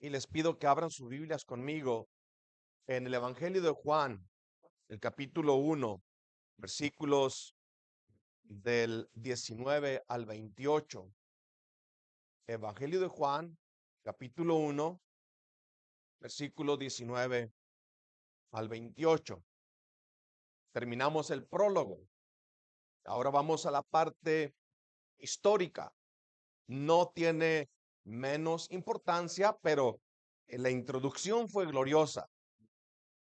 y les pido que abran sus Biblias conmigo en el Evangelio de Juan, el capítulo 1, versículos del 19 al 28. Evangelio de Juan, capítulo 1, versículo 19 al 28. Terminamos el prólogo. Ahora vamos a la parte histórica. No tiene menos importancia, pero la introducción fue gloriosa.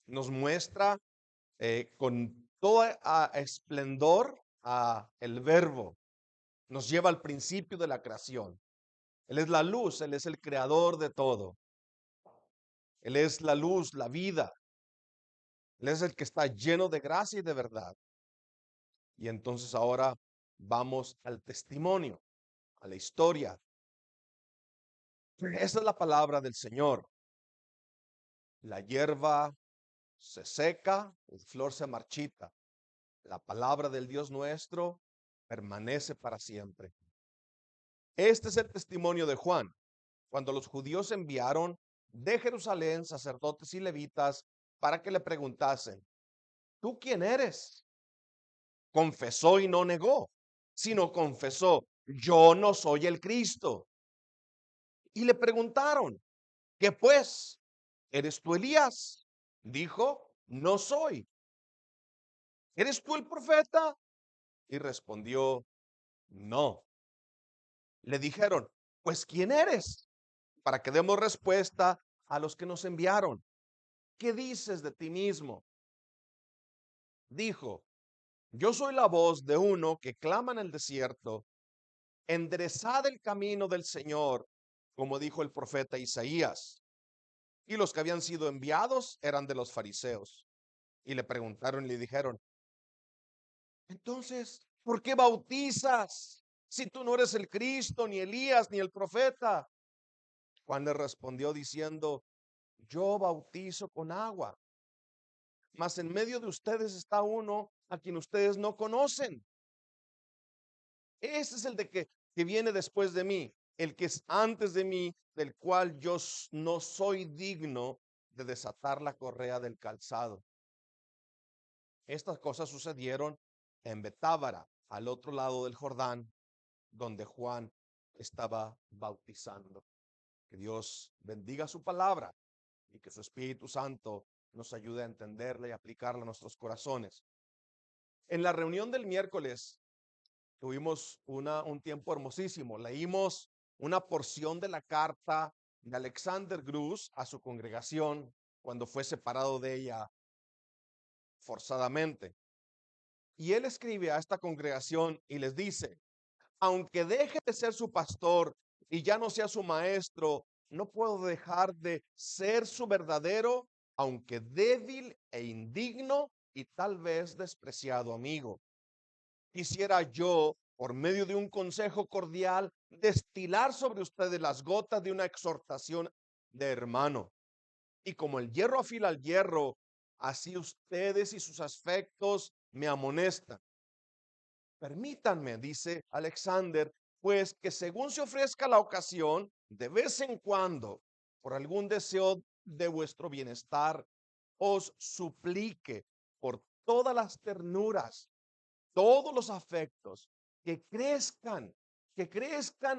Nos muestra con todo esplendor a el verbo. Nos lleva al principio de la creación. Él es la luz, Él es el creador de todo. Él es la luz, la vida. Él es el que está lleno de gracia y de verdad. Y entonces ahora vamos al testimonio, a la historia. Esa es la palabra del Señor. La hierba se seca, la flor se marchita. La palabra del Dios nuestro permanece para siempre. Este es el testimonio de Juan. Cuando los judíos enviaron de Jerusalén sacerdotes y levitas para que le preguntasen, ¿tú quién eres? Confesó y no negó, sino confesó, yo no soy el Cristo. Y le preguntaron, ¿qué pues? ¿Eres tú Elías? Dijo, no soy. ¿Eres tú el profeta? Y respondió, no. Le dijeron, pues ¿quién eres? Para que demos respuesta a los que nos enviaron. ¿Qué dices de ti mismo? Dijo, yo soy la voz de uno que clama en el desierto, enderezad el camino del Señor, como dijo el profeta Isaías. Y los que habían sido enviados eran de los fariseos. Y le preguntaron y le dijeron, entonces, ¿por qué bautizas si tú no eres el Cristo, ni Elías, ni el profeta? Juan le respondió diciendo, yo bautizo con agua, mas en medio de ustedes está uno a quien ustedes no conocen. Ese es el que viene después de mí, el que es antes de mí, del cual yo no soy digno de desatar la correa del calzado. Estas cosas sucedieron en Betábara, al otro lado del Jordán, donde Juan estaba bautizando. Que Dios bendiga su palabra y que su Espíritu Santo nos ayude a entenderla y aplicarla a nuestros corazones. En la reunión del miércoles tuvimos un tiempo hermosísimo. Leímos una porción de la carta de Alexander Cruz a su congregación cuando fue separado de ella forzadamente. Y él escribe a esta congregación y les dice, aunque deje de ser su pastor y ya no sea su maestro, no puedo dejar de ser su verdadero, aunque débil e indigno y tal vez despreciado amigo. Quisiera yo, por medio de un consejo cordial, destilar sobre ustedes las gotas de una exhortación de hermano. Y como el hierro afila al hierro, así ustedes y sus afectos me amonestan. Permítanme, dice Alexander, pues que según se ofrezca la ocasión, de vez en cuando, por algún deseo de vuestro bienestar, os suplique por todas las ternuras, todos los afectos, que crezcan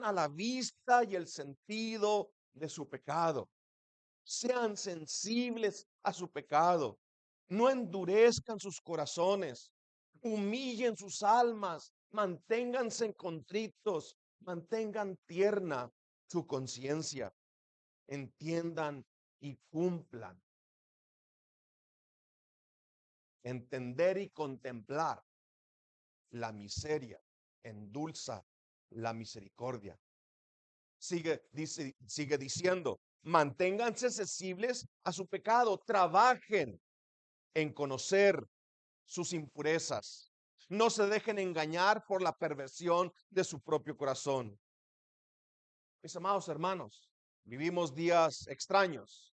a la vista y el sentido de su pecado. Sean sensibles a su pecado, no endurezcan sus corazones, humillen sus almas, manténganse contritos, mantengan tierna su conciencia, entiendan y cumplan. Entender y contemplar la miseria endulza la misericordia. Sigue diciendo, manténganse sensibles a su pecado, trabajen en conocer sus impurezas. No se dejen engañar por la perversión de su propio corazón. Mis amados hermanos, vivimos días extraños,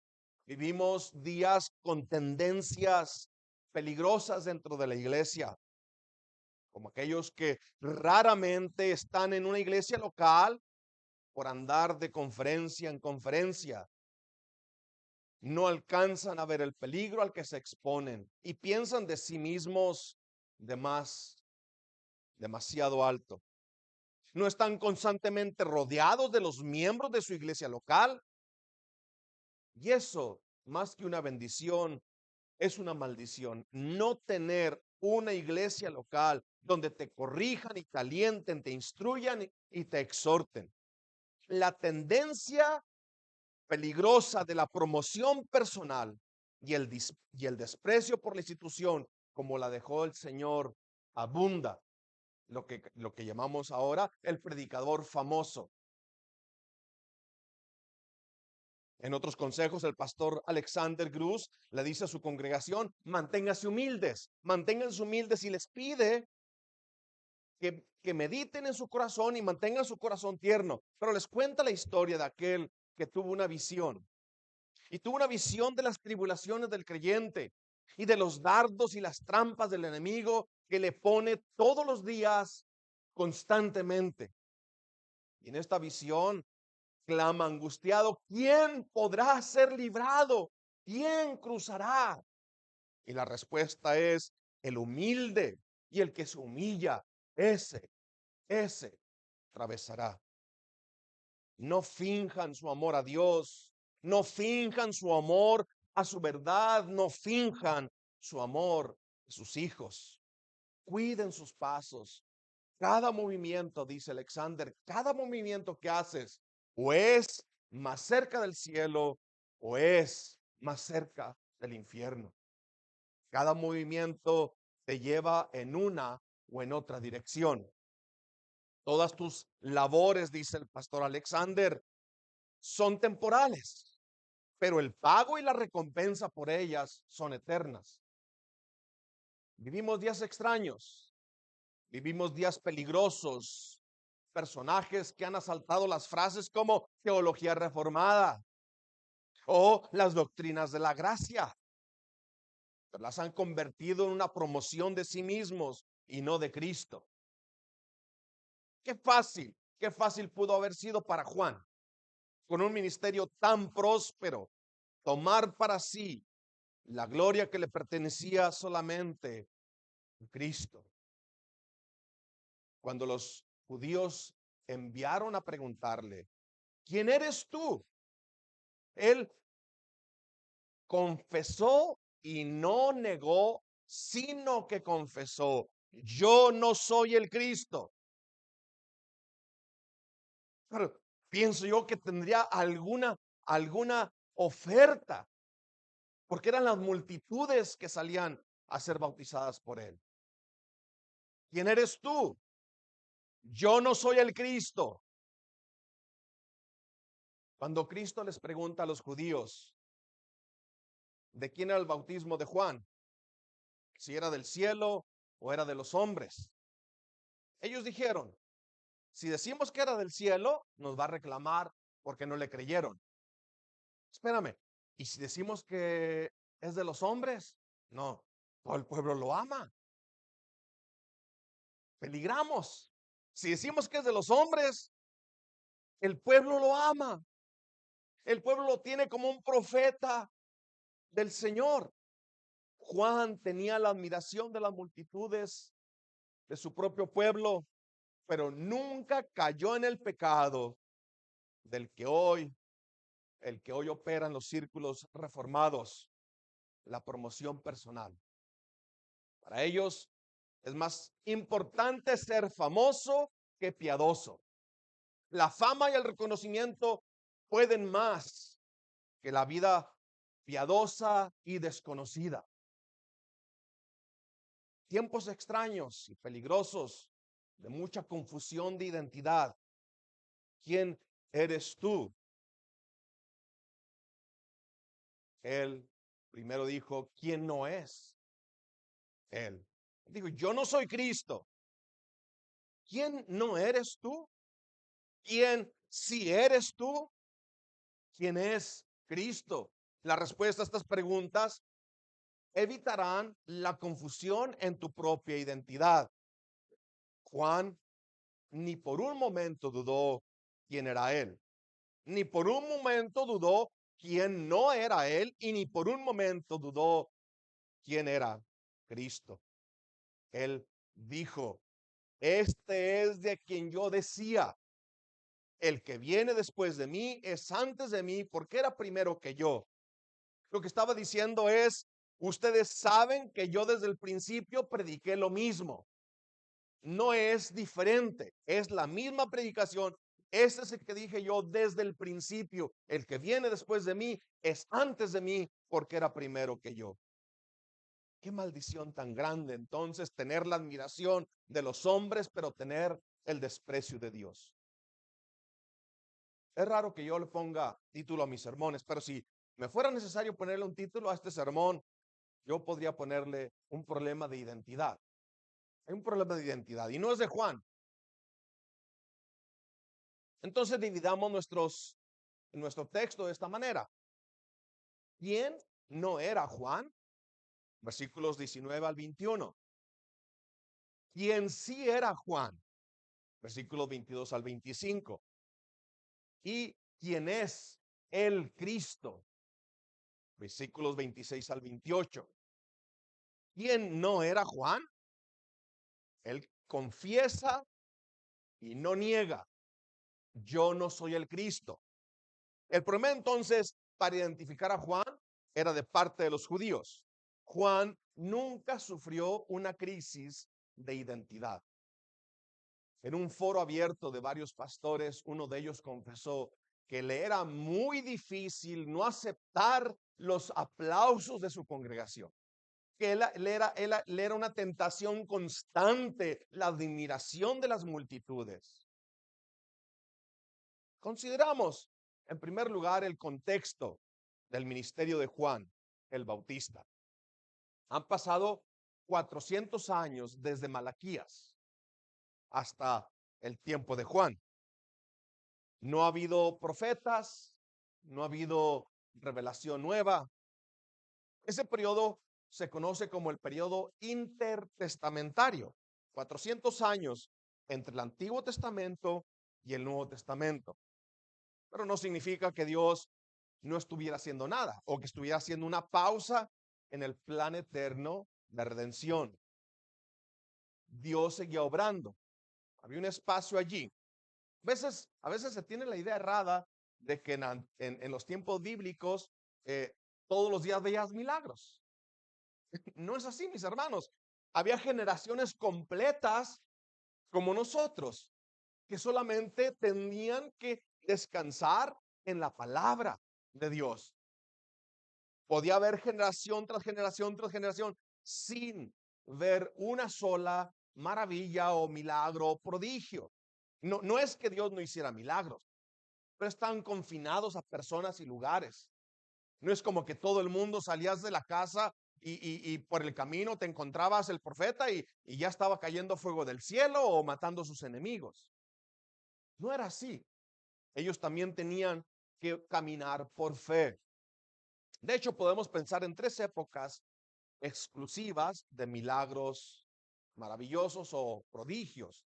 vivimos días con tendencias peligrosas dentro de la iglesia, como aquellos que raramente están en una iglesia local por andar de conferencia en conferencia, No alcanzan a ver el peligro al que se exponen y piensan de sí mismos demasiado alto. No están constantemente rodeados de los miembros de su iglesia local. Y eso, más que una bendición, es una maldición. No tener una iglesia local donde te corrijan y te alienten, te instruyan y te exhorten. La tendencia peligrosa de la promoción personal y el desprecio por la institución, como la dejó el Señor, abunda. Lo que llamamos ahora el predicador famoso. En otros consejos, el pastor Alexander Cruz le dice a su congregación: manténganse humildes, y les pide que mediten en su corazón y mantengan su corazón tierno. Pero les cuenta la historia de aquel que tuvo una visión, y tuvo una visión de las tribulaciones del creyente y de los dardos y las trampas del enemigo que le pone todos los días constantemente. Y en esta visión clama angustiado: ¿quién podrá ser librado? ¿Quién cruzará? Y la respuesta es: el humilde y el que se humilla, ese atravesará. No finjan su amor a Dios, no finjan su amor a su verdad, no finjan su amor a sus hijos. Cuiden sus pasos. Cada movimiento, dice Alexander, cada movimiento que haces, o es más cerca del cielo o es más cerca del infierno. Cada movimiento te lleva en una o en otra dirección. Todas tus labores, dice el pastor Alexander, son temporales, pero el pago y la recompensa por ellas son eternas. Vivimos días extraños, vivimos días peligrosos, personajes que han asaltado las frases como teología reformada o las doctrinas de la gracia, pero las han convertido en una promoción de sí mismos y no de Cristo. Qué fácil pudo haber sido para Juan, con un ministerio tan próspero, tomar para sí la gloria que le pertenecía solamente a Cristo. Cuando los judíos enviaron a preguntarle: ¿quién eres tú? Él confesó y no negó, sino que confesó: yo no soy el Cristo. Pero pienso yo que tendría alguna oferta, porque eran las multitudes que salían a ser bautizadas por él. ¿Quién eres tú? Yo no soy el Cristo. Cuando Cristo les pregunta a los judíos de quién era el bautismo de Juan, si era del cielo o era de los hombres, ellos dijeron: si decimos que era del cielo, nos va a reclamar porque no le creyeron. Espérame, ¿y si decimos que es de los hombres? No, todo el pueblo lo ama. Peligramos. Si decimos que es de los hombres, el pueblo lo ama. El pueblo lo tiene como un profeta del Señor. Juan tenía la admiración de las multitudes de su propio pueblo, pero nunca cayó en el pecado del que hoy, el que hoy opera en los círculos reformados: la promoción personal. Para ellos es más importante ser famoso que piadoso. La fama y el reconocimiento pueden más que la vida piadosa y desconocida. Tiempos extraños y peligrosos, de mucha confusión de identidad. ¿Quién eres tú? Él primero dijo: ¿quién no es él? Dijo: yo no soy Cristo. ¿Quién no eres tú? ¿Quién sí eres tú? ¿Quién es Cristo? La respuesta a estas preguntas evitarán la confusión en tu propia identidad. Juan ni por un momento dudó quién era él. Ni por un momento dudó quién no era él y ni por un momento dudó quién era Cristo. Él dijo, este es de quien yo decía, el que viene después de mí es antes de mí porque era primero que yo. Lo que estaba diciendo es, ustedes saben que yo desde el principio prediqué lo mismo. No es diferente, es la misma predicación. Ese es el que dije yo desde el principio. El que viene después de mí es antes de mí porque era primero que yo. Qué maldición tan grande entonces tener la admiración de los hombres, pero tener el desprecio de Dios. Es raro que yo le ponga título a mis sermones, pero si me fuera necesario ponerle un título a este sermón, yo podría ponerle un problema de identidad. Hay un problema de identidad y no es de Juan. Entonces dividamos nuestro texto de esta manera. ¿Quién no era Juan? Versículos 19 al 21. ¿Quién sí era Juan? Versículos 22 al 25. ¿Y quién es el Cristo? Versículos 26 al 28. ¿Quién no era Juan? Él confiesa y no niega. Yo no soy el Cristo. El problema entonces para identificar a Juan era de parte de los judíos. Juan nunca sufrió una crisis de identidad. En un foro abierto de varios pastores, uno de ellos confesó que le era muy difícil no aceptar los aplausos de su congregación, que le era una tentación constante la admiración de las multitudes. Consideramos, en primer lugar, el contexto del ministerio de Juan el Bautista. Han pasado 400 años desde Malaquías hasta el tiempo de Juan. No ha habido profetas, no ha habido revelación nueva. Ese periodo se conoce como el periodo intertestamentario. 400 años entre el Antiguo Testamento y el Nuevo Testamento. Pero no significa que Dios no estuviera haciendo nada o que estuviera haciendo una pausa en el plan eterno de redención. Dios seguía obrando. Había un espacio allí. A veces se tiene la idea errada de que en los tiempos bíblicos todos los días veías milagros. No es así, mis hermanos. Había generaciones completas como nosotros que solamente tenían que descansar en la palabra de Dios. Podía haber generación tras generación tras generación sin ver una sola maravilla o milagro o prodigio. No, no es que Dios no hiciera milagros, pero están confinados a personas y lugares. No es como que todo el mundo salías de la casa y por el camino te encontrabas el profeta y ya estaba cayendo fuego del cielo o matando a sus enemigos. No era así. Ellos también tenían que caminar por fe. De hecho, podemos pensar en tres épocas exclusivas de milagros maravillosos o prodigios.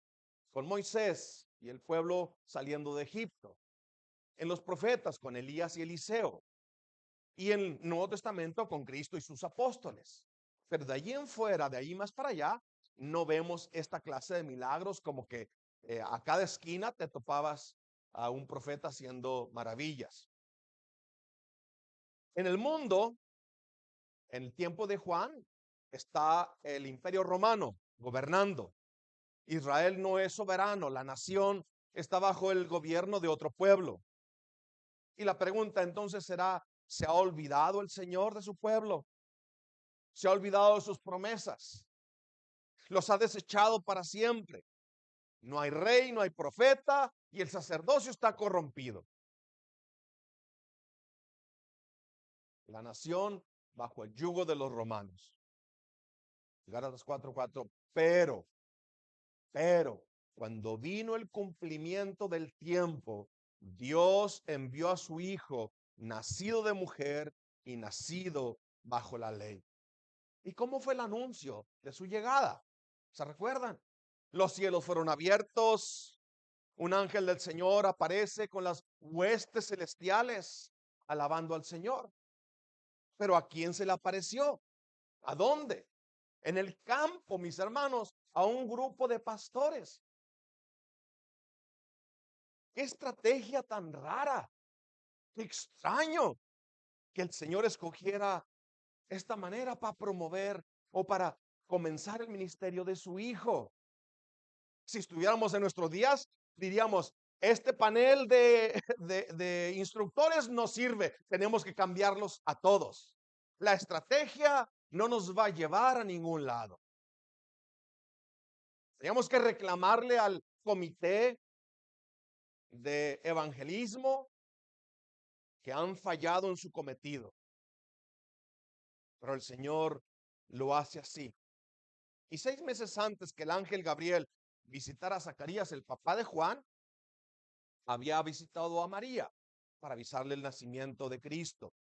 Con Moisés y el pueblo saliendo de Egipto. En los profetas con Elías y Eliseo. Y en el Nuevo Testamento con Cristo y sus apóstoles. Pero de allí en fuera, de ahí más para allá, no vemos esta clase de milagros como que a cada esquina te topabas a un profeta haciendo maravillas. En el mundo, en el tiempo de Juan, está el Imperio Romano gobernando. Israel no es soberano, la nación está bajo el gobierno de otro pueblo. Y la pregunta entonces será, ¿se ha olvidado el Señor de su pueblo? ¿Se ha olvidado de sus promesas? ¿Los ha desechado para siempre? No hay rey, no hay profeta y el sacerdocio está corrompido. La nación bajo el yugo de los romanos. Gálatas 4:4. Pero, cuando vino el cumplimiento del tiempo, Dios envió a su Hijo, nacido de mujer y nacido bajo la ley. ¿Y cómo fue el anuncio de su llegada? ¿Se recuerdan? Los cielos fueron abiertos, un ángel del Señor aparece con las huestes celestiales alabando al Señor. Pero ¿a quién se le apareció? ¿A dónde? En el campo, mis hermanos, a un grupo de pastores. ¡Qué estrategia tan rara! ¡Qué extraño que el Señor escogiera esta manera para promover o para comenzar el ministerio de su hijo! Si estuviéramos en nuestros días, diríamos, este panel de instructores no sirve, tenemos que cambiarlos a todos. La estrategia no nos va a llevar a ningún lado. Tenemos que reclamarle al comité de evangelismo que han fallado en su cometido. Pero el Señor lo hace así. Y 6 meses antes que el ángel Gabriel visitara a Zacarías, el papá de Juan, había visitado a María para avisarle el nacimiento de Cristo.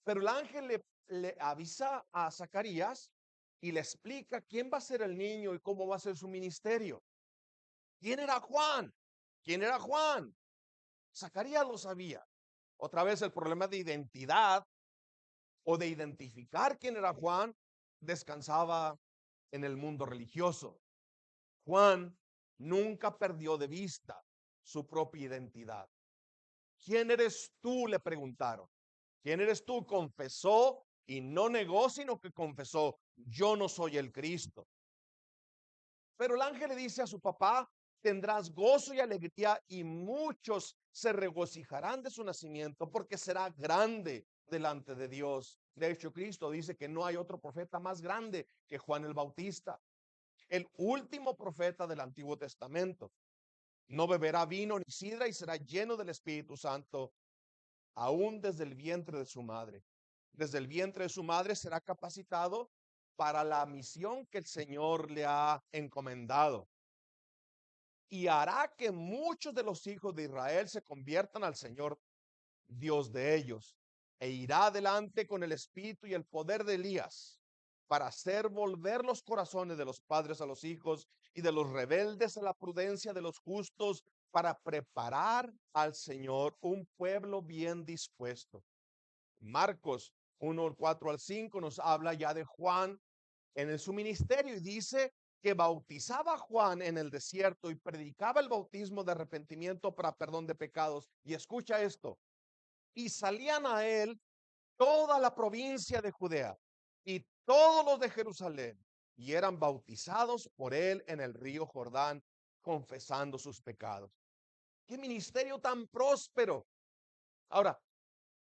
Pero el ángel le avisa a Zacarías y le explica quién va a ser el niño y cómo va a ser su ministerio. ¿Quién era Juan? ¿Quién era Juan? Zacarías lo sabía. Otra vez el problema de identidad o de identificar quién era Juan descansaba en el mundo religioso. Juan nunca perdió de vista su propia identidad. ¿Quién eres tú?, le preguntaron. ¿Quién eres tú? Confesó y no negó, sino que confesó, yo no soy el Cristo. Pero el ángel le dice a su papá, tendrás gozo y alegría y muchos se regocijarán de su nacimiento porque será grande delante de Dios. De hecho, Cristo dice que no hay otro profeta más grande que Juan el Bautista, el último profeta del Antiguo Testamento. No beberá vino ni sidra y será lleno del Espíritu Santo aún desde el vientre de su madre. Desde el vientre de su madre será capacitado para la misión que el Señor le ha encomendado. Y hará que muchos de los hijos de Israel se conviertan al Señor, Dios de ellos. E irá adelante con el espíritu y el poder de Elías para hacer volver los corazones de los padres a los hijos y de los rebeldes a la prudencia de los justos, para preparar al Señor un pueblo bien dispuesto. Marcos 1:4 al 5 nos habla ya de Juan en su ministerio y dice que bautizaba a Juan en el desierto y predicaba el bautismo de arrepentimiento para perdón de pecados. Y escucha esto, y salían a él toda la provincia de Judea y todos los de Jerusalén y eran bautizados por él en el río Jordán, confesando sus pecados. ¡Qué ministerio tan próspero! Ahora,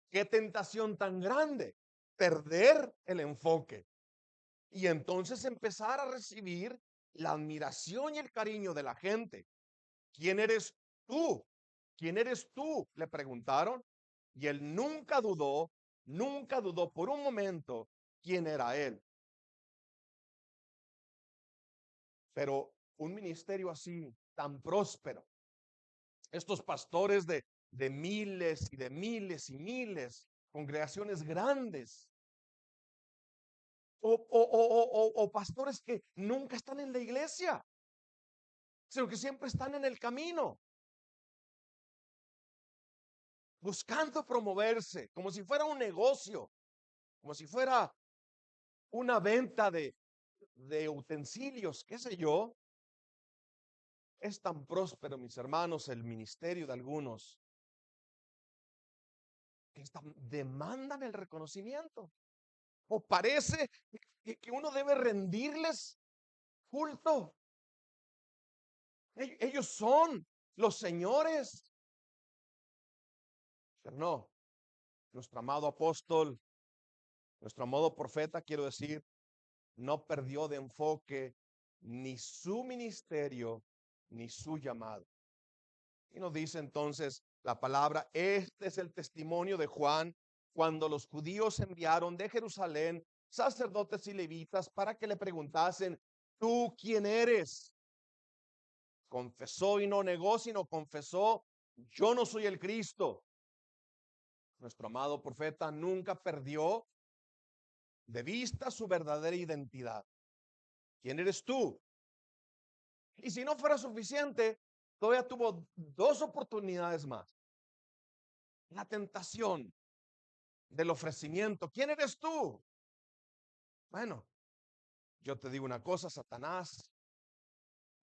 qué tentación tan grande, perder el enfoque y entonces empezar a recibir la admiración y el cariño de la gente. ¿Quién eres tú? ¿Quién eres tú?, le preguntaron. Y él nunca dudó por un momento quién era él. Pero un ministerio así, tan próspero, estos pastores de miles y de miles y miles, congregaciones grandes, o pastores que nunca están en la iglesia, sino que siempre están en el camino, buscando promoverse, como si fuera un negocio, como si fuera una venta de utensilios, qué sé yo. Es tan próspero, mis hermanos, el ministerio de algunos, que demandan el reconocimiento. O parece que uno debe rendirles culto. Ellos son los señores. Pero no, nuestro amado apóstol, nuestro amado profeta, quiero decir, no perdió de enfoque ni su ministerio ni su llamado. Y nos dice entonces la palabra, este es el testimonio de Juan cuando los judíos enviaron de Jerusalén sacerdotes y levitas para que le preguntasen, ¿tú quién eres? Confesó y no negó, sino confesó, yo no soy el Cristo. Nuestro amado profeta nunca perdió de vista su verdadera identidad. ¿Quién eres tú? Y si no fuera suficiente, todavía tuvo 2 oportunidades más. La tentación del ofrecimiento. ¿Quién eres tú? Bueno, yo te digo una cosa, Satanás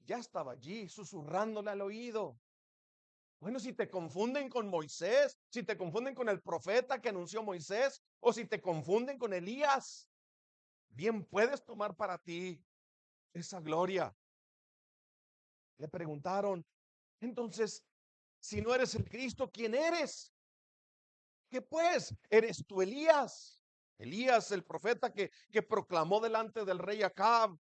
ya estaba allí susurrándole al oído. Bueno, si te confunden con Moisés, si te confunden con el profeta que anunció Moisés, o si te confunden con Elías, bien puedes tomar para ti esa gloria. Le preguntaron, entonces, si no eres el Cristo, ¿quién eres? ¿Qué pues? ¿Eres tú Elías? Elías, el profeta que proclamó delante del rey Acab,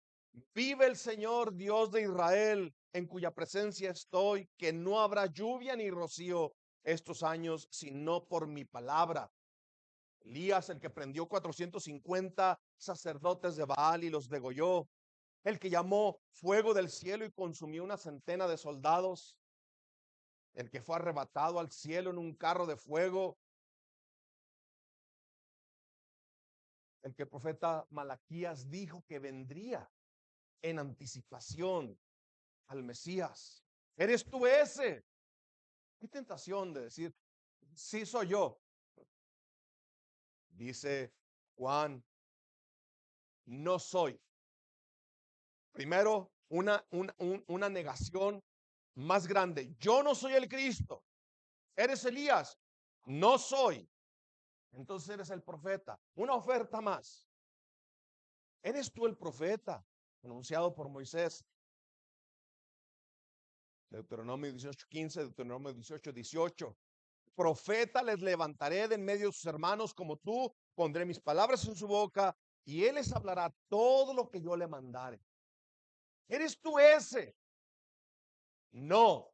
vive el Señor Dios de Israel, en cuya presencia estoy, que no habrá lluvia ni rocío estos años, sino por mi palabra. Elías, el que prendió 450 sacerdotes de Baal y los degolló, el que llamó fuego del cielo y consumió una centena de soldados, el que fue arrebatado al cielo en un carro de fuego, el que el profeta Malaquías dijo que vendría en anticipación al Mesías. ¿Eres tú ese? Qué tentación de decir, sí soy yo. Dice Juan, no soy. Primero, una negación más grande. Yo no soy el Cristo. ¿Eres Elías? No soy. Entonces eres el profeta. Una oferta más. ¿Eres tú el profeta anunciado por Moisés? Deuteronomio 18:15, Deuteronomio 18:18. Profeta les levantaré de en medio de sus hermanos como tú, pondré mis palabras en su boca y él les hablará todo lo que yo le mandare. ¿Eres tú ese? No,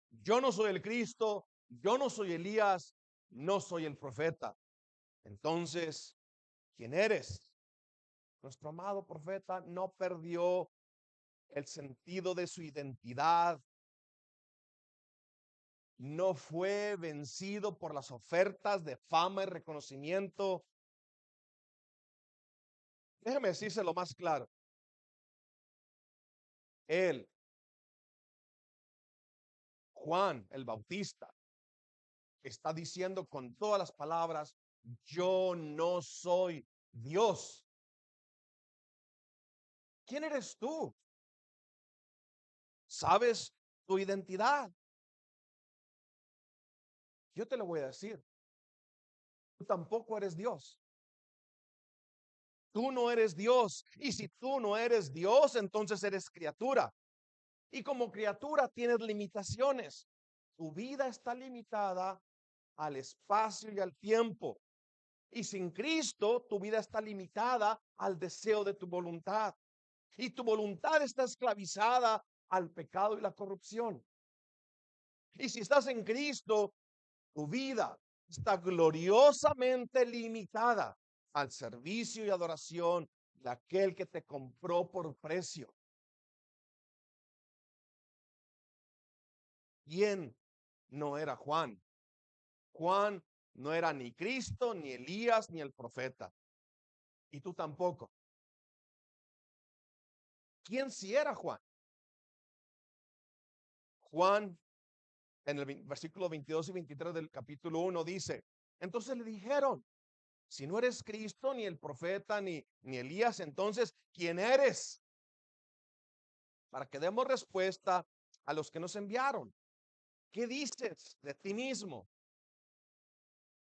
yo no soy el Cristo, yo no soy Elías, no soy el profeta. Entonces, ¿quién eres? Nuestro amado profeta no perdió el sentido de su identidad, no fue vencido por las ofertas de fama y reconocimiento. Déjeme decírselo más claro. Él, Juan el Bautista, está diciendo con todas las palabras, yo no soy Dios. ¿Quién eres tú? ¿Sabes tu identidad? Yo te lo voy a decir. Tú tampoco eres Dios. Tú no eres Dios. Y si tú no eres Dios, entonces eres criatura. Y como criatura tienes limitaciones. Tu vida está limitada al espacio y al tiempo. Y sin Cristo, tu vida está limitada al deseo de tu voluntad. Y tu voluntad está esclavizada al pecado y la corrupción. Y si estás en Cristo, tu vida está gloriosamente limitada al servicio y adoración de aquel que te compró por precio. ¿Quién no era Juan? Juan no era ni Cristo, ni Elías, ni el profeta. Y tú tampoco. ¿Quién sí era Juan? Juan, en el versículo 22 y 23 del capítulo 1 dice, entonces le dijeron, si no eres Cristo, ni el profeta, ni Elías, entonces, ¿quién eres? Para que demos respuesta a los que nos enviaron. ¿Qué dices de ti mismo?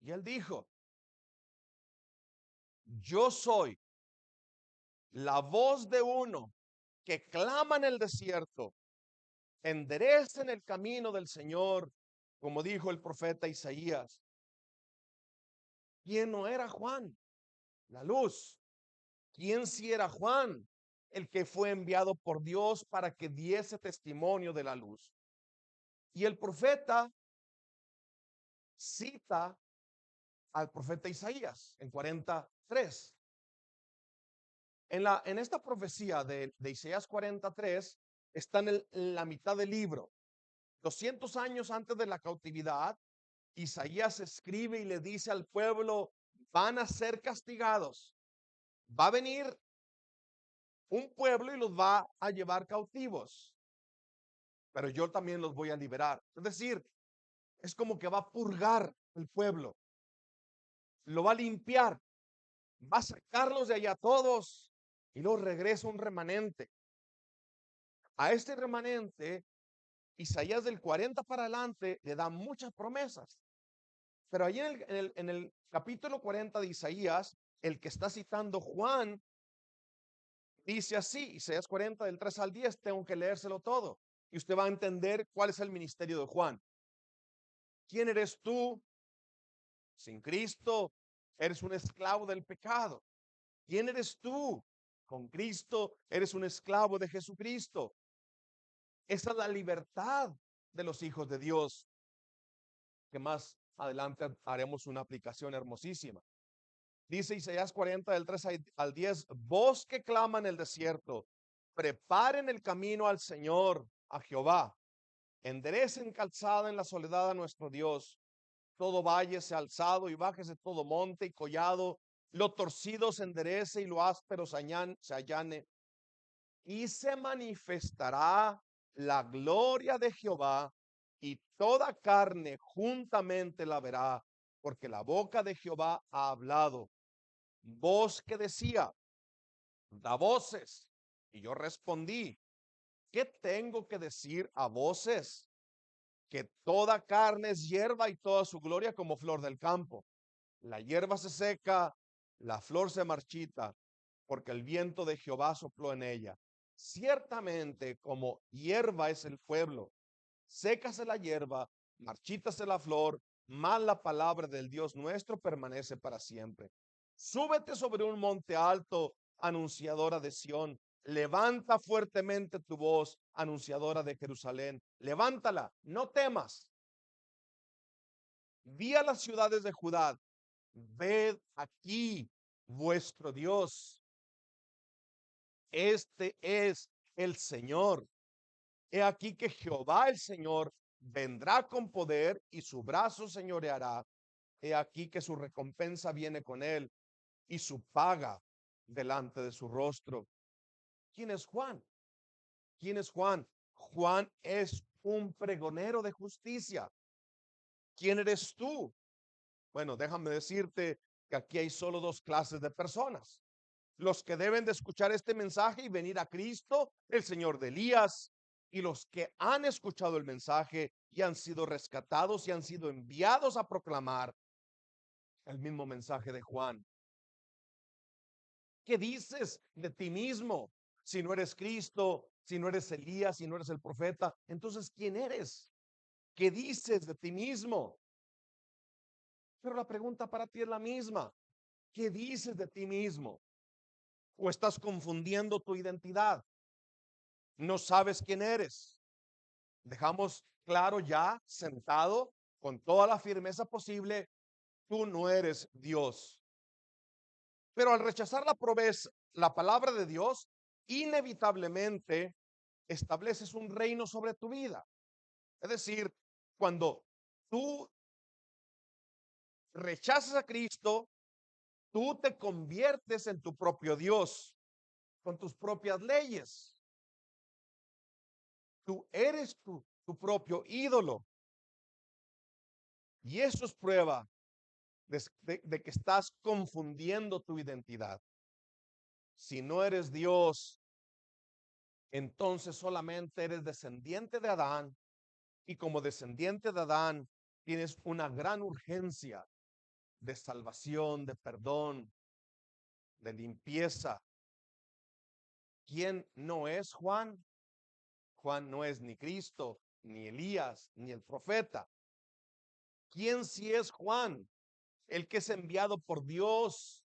Y él dijo, yo soy la voz de uno que clama en el desierto, enderecen el camino del Señor, como dijo el profeta Isaías. ¿Quién no era Juan? La luz. ¿Quién sí era Juan? El que fue enviado por Dios para que diese testimonio de la luz. Y el profeta cita al profeta Isaías en 43. En esta profecía de Isaías 43 está en la mitad del libro. 200 años antes de la cautividad, Isaías escribe y le dice al pueblo, van a ser castigados. Va a venir un pueblo y los va a llevar cautivos, pero yo también los voy a liberar. Es decir, es como que va a purgar el pueblo. lo va a limpiar, va a sacarlos de allá todos y luego regresa un remanente. A este remanente, Isaías del 40 para adelante le da muchas promesas. Pero allí en el capítulo 40 de Isaías, el que está citando Juan, dice así, Isaías 40 del 3 al 10, tengo que leérselo todo. Y usted va a entender cuál es el ministerio de Juan. ¿Quién eres tú? Sin Cristo, eres un esclavo del pecado. ¿Quién eres tú? Con Cristo, eres un esclavo de Jesucristo. Esa es la libertad de los hijos de Dios, que más adelante haremos una aplicación hermosísima. Dice Isaías 40 del 3 al 10, voz que clama en el desierto, preparen el camino al Señor, a Jehová, enderecen calzada en la soledad a nuestro Dios, todo valle se alzado y bájese todo monte y collado, lo torcido se enderece y lo áspero se allane, y se manifestará la gloria de Jehová, y toda carne juntamente la verá, porque la boca de Jehová ha hablado. Voz que decía, da voces. Y yo respondí, ¿qué tengo que decir a voces? Que toda carne es hierba y toda su gloria como flor del campo. La hierba se seca, la flor se marchita, porque el viento de Jehová sopló en ella. Ciertamente como hierba es el pueblo, sécase la hierba, marchítase la flor, mas la palabra del Dios nuestro permanece para siempre. Súbete sobre un monte alto, anunciadora de Sión. Levanta fuertemente tu voz, anunciadora de Jerusalén. Levántala, no temas. Di a las ciudades de Judá, ved aquí vuestro Dios. Este es el Señor. He aquí que Jehová el Señor vendrá con poder y su brazo señoreará. He aquí que su recompensa viene con él y su paga delante de su rostro. ¿Quién es Juan? ¿Quién es Juan? Juan es un pregonero de justicia. ¿Quién eres tú? Bueno, déjame decirte que aquí hay solo dos clases de personas. Los que deben de escuchar este mensaje y venir a Cristo, el Señor de Elías, y los que han escuchado el mensaje y han sido rescatados y han sido enviados a proclamar el mismo mensaje de Juan. ¿Qué dices de ti mismo? Si no eres Cristo, si no eres Elías, si no eres el profeta, entonces ¿quién eres? ¿Qué dices de ti mismo? Pero la pregunta para ti es la misma. ¿Qué dices de ti mismo? ¿O estás confundiendo tu identidad? ¿No sabes quién eres? Dejamos claro ya, sentado, con toda la firmeza posible, tú no eres Dios. Pero al rechazar la palabra de Dios, inevitablemente estableces un reino sobre tu vida. Es decir, cuando tú rechazas a Cristo, tú te conviertes en tu propio Dios, con tus propias leyes. Tú eres tu propio ídolo. Y eso es prueba de que estás confundiendo tu identidad. Si no eres Dios, entonces solamente eres descendiente de Adán, y como descendiente de Adán tienes una gran urgencia de salvación, de perdón, de limpieza. ¿Quién no es Juan? Juan no es ni Cristo, ni Elías, ni el profeta. ¿Quién sí es Juan? El que es enviado por Dios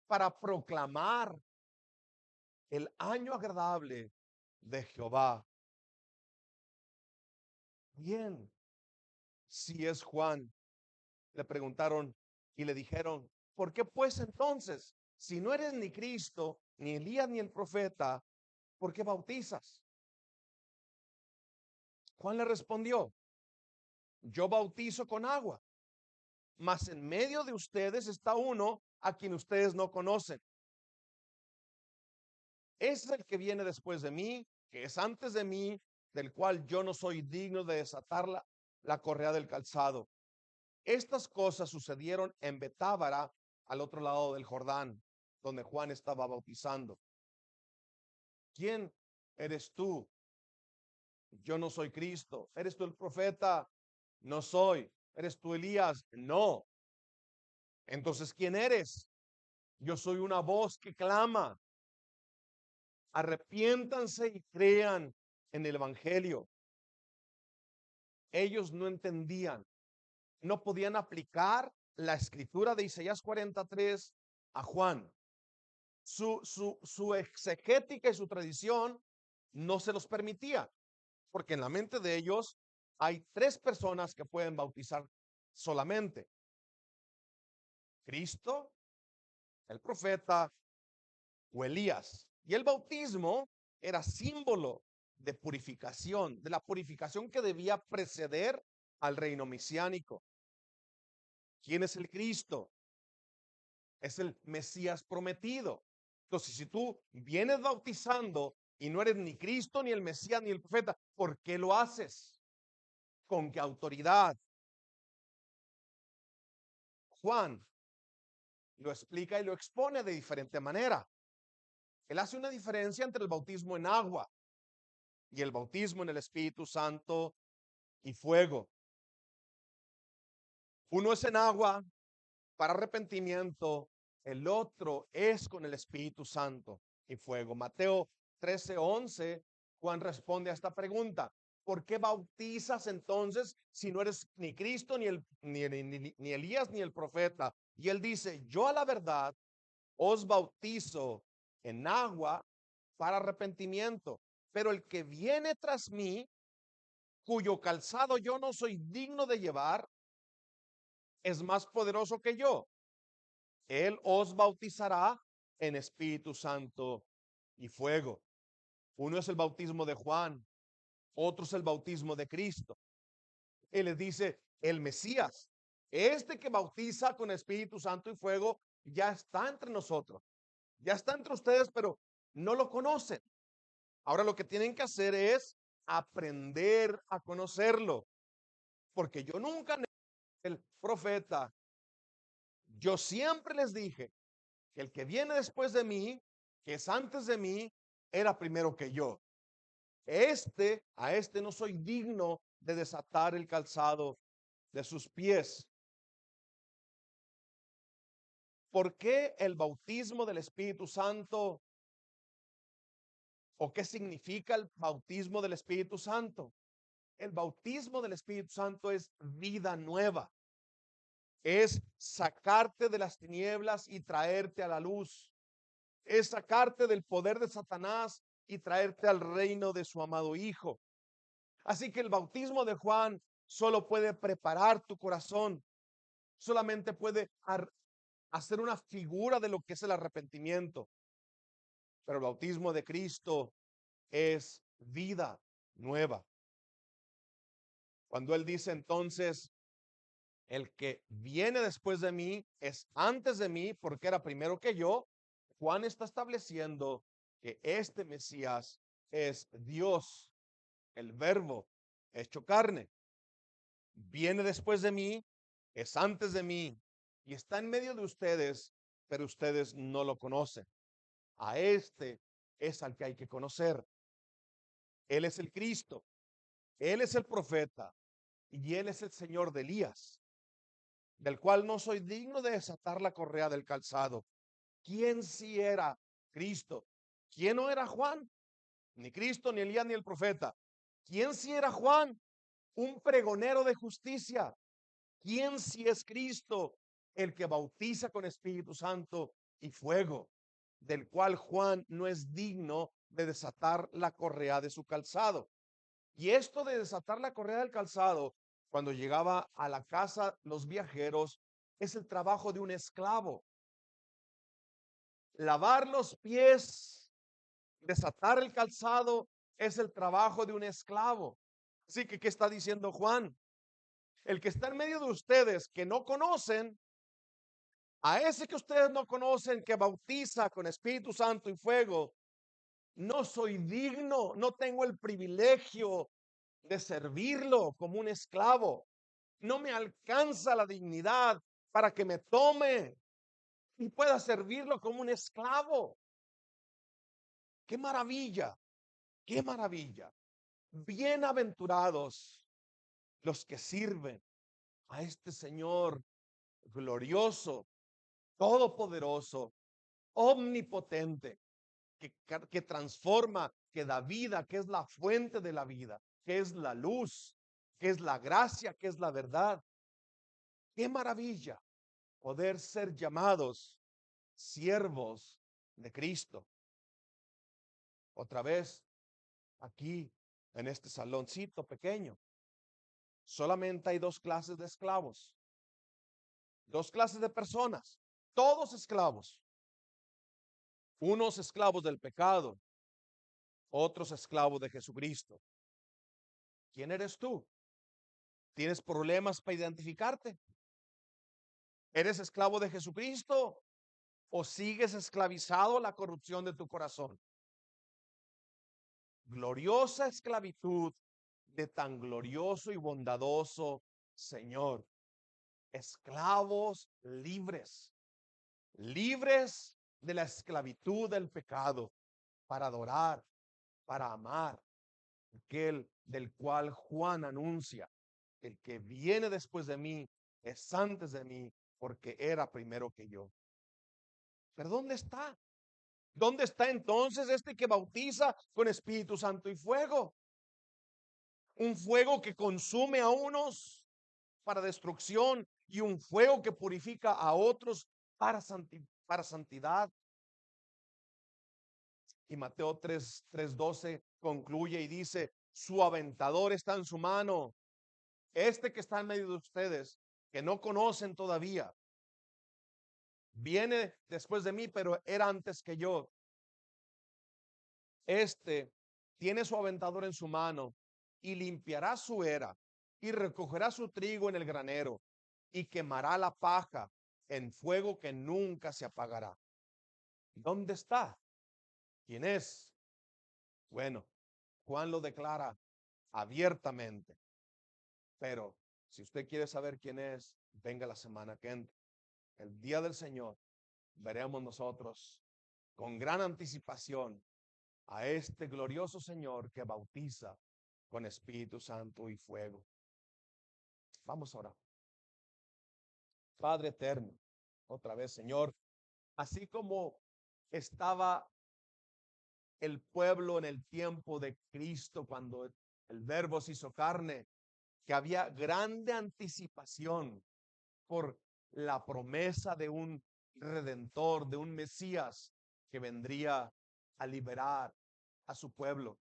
para proclamar el año agradable de Jehová. Bien, si es Juan, le preguntaron y le dijeron, ¿por qué pues entonces, si no eres ni Cristo, ni Elías, ni el profeta, por qué bautizas? Juan le respondió, yo bautizo con agua, mas en medio de ustedes está uno a quien ustedes no conocen. Ese es el que viene después de mí, que es antes de mí, del cual yo no soy digno de desatar la correa del calzado. Estas cosas sucedieron en Betábara, al otro lado del Jordán, donde Juan estaba bautizando. ¿Quién eres tú? Yo no soy Cristo. ¿Eres tú el profeta? No soy. ¿Eres tú Elías? No. Entonces, ¿quién eres? Yo soy una voz que clama. Arrepiéntanse y crean en el Evangelio. Ellos no entendían, no podían aplicar la escritura de Isaías 43 a Juan. Su exegética y su tradición no se los permitía, porque en la mente de ellos hay tres personas que pueden bautizar solamente: Cristo, el profeta o Elías. Y el bautismo era símbolo de purificación, de la purificación que debía preceder al reino mesiánico. ¿Quién es el Cristo? Es el Mesías prometido. Entonces, si tú vienes bautizando y no eres ni Cristo, ni el Mesías, ni el profeta, ¿por qué lo haces? ¿Con qué autoridad? Juan lo explica y lo expone de diferente manera. Él hace una diferencia entre el bautismo en agua y el bautismo en el Espíritu Santo y fuego. Uno es en agua para arrepentimiento, el otro es con el Espíritu Santo y fuego. Mateo 13:11, Juan responde a esta pregunta: ¿por qué bautizas entonces si no eres ni Cristo, ni Elías, ni el profeta? Y él dice: yo a la verdad os bautizo en agua para arrepentimiento, pero el que viene tras mí, cuyo calzado yo no soy digno de llevar, es más poderoso que yo. Él os bautizará en Espíritu Santo y fuego. Uno es el bautismo de Juan, otro es el bautismo de Cristo. Él les dice: el Mesías, este que bautiza con Espíritu Santo y fuego, ya está entre nosotros, ya está entre ustedes, pero no lo conocen. Ahora lo que tienen que hacer es aprender a conocerlo, porque yo nunca, el profeta, yo siempre les dije que el que viene después de mí, que es antes de mí, era primero que yo. A este no soy digno de desatar el calzado de sus pies. ¿Por qué el bautismo del Espíritu Santo? ¿O qué significa el bautismo del Espíritu Santo? El bautismo del Espíritu Santo es vida nueva. Es sacarte de las tinieblas y traerte a la luz. Es sacarte del poder de Satanás y traerte al reino de su amado Hijo. Así que el bautismo de Juan solo puede preparar tu corazón, solamente puede hacer una figura de lo que es el arrepentimiento. Pero el bautismo de Cristo es vida nueva. Cuando él dice entonces: el que viene después de mí es antes de mí porque era primero que yo, Juan está estableciendo que este Mesías es Dios, el Verbo hecho carne. Viene después de mí, es antes de mí y está en medio de ustedes, pero ustedes no lo conocen. A este es al que hay que conocer. Él es el Cristo, él es el profeta y él es el Señor de Elías, del cual no soy digno de desatar la correa del calzado. ¿Quién sí era Cristo? ¿Quién no era Juan? Ni Cristo, ni Elías, ni el profeta. ¿Quién sí era Juan? Un pregonero de justicia. ¿Quién sí es Cristo? El que bautiza con Espíritu Santo y fuego, del cual Juan no es digno de desatar la correa de su calzado. Y esto de desatar la correa del calzado, cuando llegaba a la casa los viajeros, es el trabajo de un esclavo. Lavar los pies, desatar el calzado, es el trabajo de un esclavo. Así que, ¿qué está diciendo Juan? El que está en medio de ustedes que no conocen, a ese que ustedes no conocen, que bautiza con Espíritu Santo y fuego, no soy digno, no tengo el privilegio de servirlo como un esclavo. No me alcanza la dignidad para que me tome y pueda servirlo como un esclavo. ¡Qué maravilla! ¡Qué maravilla! Bienaventurados los que sirven a este Señor glorioso, todopoderoso, omnipotente, que transforma, que da vida, que es la fuente de la vida, que es la luz, que es la gracia, que es la verdad. ¡Qué maravilla poder ser llamados siervos de Cristo! Otra vez, aquí, en este saloncito pequeño, solamente hay dos clases de esclavos, dos clases de personas, todos esclavos. Unos esclavos del pecado, otros esclavos de Jesucristo. ¿Quién eres tú? ¿Tienes problemas para identificarte? ¿Eres esclavo de Jesucristo o sigues esclavizado a la corrupción de tu corazón? Gloriosa esclavitud de tan glorioso y bondadoso Señor. Esclavos libres, libres de la esclavitud del pecado, para adorar, para amar aquel del cual Juan anuncia: el que viene después de mí es antes de mí, porque era primero que yo. Pero ¿dónde está? ¿Dónde está entonces este que bautiza con Espíritu Santo y fuego? Un fuego que consume a unos para destrucción y un fuego que purifica a otros para santidad. Y Mateo 3:12 concluye y dice: su aventador está en su mano. Este que está en medio de ustedes, que no conocen todavía, viene después de mí, pero era antes que yo. Este tiene su aventador en su mano y limpiará su era y recogerá su trigo en el granero y quemará la paja en fuego que nunca se apagará. ¿Dónde está? ¿Quién es? Bueno, Juan lo declara abiertamente, pero si usted quiere saber quién es, venga la semana que entra. El día del Señor veremos nosotros con gran anticipación a este glorioso Señor que bautiza con Espíritu Santo y fuego. Vamos a orar. Padre eterno, otra vez, Señor, así como estaba el pueblo en el tiempo de Cristo, cuando el Verbo se hizo carne, que había grande anticipación por la promesa de un redentor, de un Mesías que vendría a liberar a su pueblo.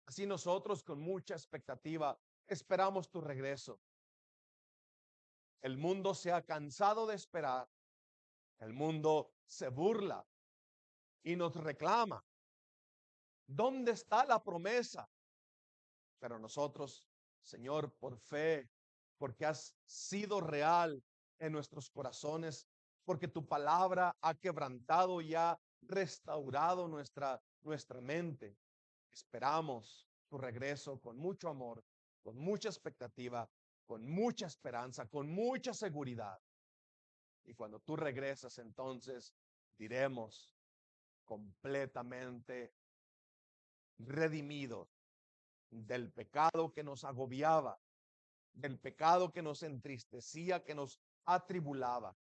Así nosotros, con mucha expectativa, esperamos tu regreso. El mundo se ha cansado de esperar. El mundo se burla y nos reclama: ¿dónde está la promesa? Pero nosotros, Señor, por fe, porque has sido real en nuestros corazones, porque tu palabra ha quebrantado y ha restaurado nuestra mente, esperamos tu regreso con mucho amor, con mucha expectativa, con mucha esperanza, con mucha seguridad. Y cuando tú regresas, entonces diremos: completamente redimidos del pecado que nos agobiaba, del pecado que nos entristecía, que nos atribulaba,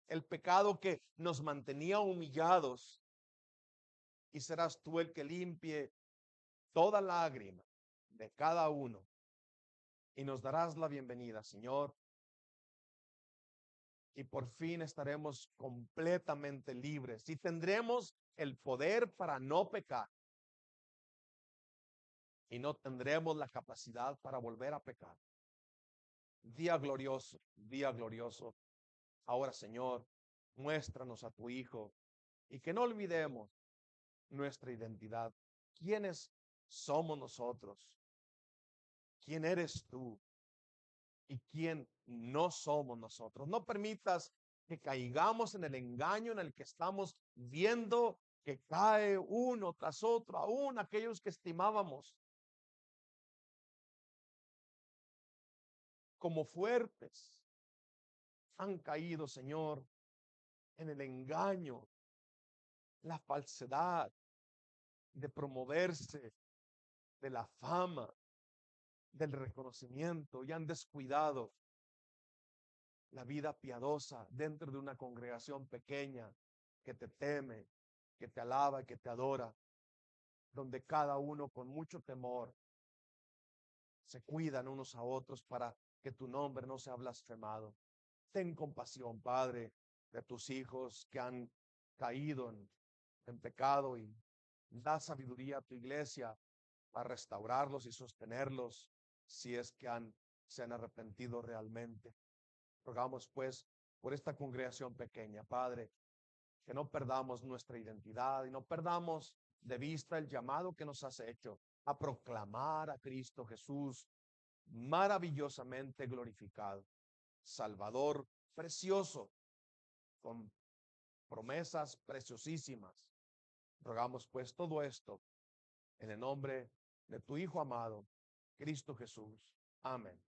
el pecado que nos mantenía humillados, y serás tú el que limpie toda lágrima de cada uno y nos darás la bienvenida, Señor, y por fin estaremos completamente libres y tendremos el poder para no pecar y no tendremos la capacidad para volver a pecar. Día glorioso, día glorioso. Ahora, Señor, muéstranos a tu Hijo y que no olvidemos nuestra identidad. ¿Quiénes somos nosotros? ¿Quién eres tú? ¿Y quién no somos nosotros? No permitas que caigamos en el engaño en el que estamos viendo que cae uno tras otro, aún aquellos que estimábamos. como fuertes, han caído, Señor, en el engaño, la falsedad de promoverse, de la fama, del reconocimiento, y han descuidado la vida piadosa dentro de una congregación pequeña que te teme, que te alaba y que te adora, donde cada uno con mucho temor se cuidan unos a otros para que tu nombre no sea blasfemado. Ten compasión, Padre, de tus hijos que han caído en pecado, y da sabiduría a tu iglesia para restaurarlos y sostenerlos si es que se han arrepentido realmente. Rogamos pues por esta congregación pequeña, Padre, que no perdamos nuestra identidad y no perdamos de vista el llamado que nos has hecho a proclamar a Cristo Jesús maravillosamente glorificado, Salvador precioso, con promesas preciosísimas. Rogamos pues todo esto en el nombre de tu Hijo amado, Cristo Jesús. Amén.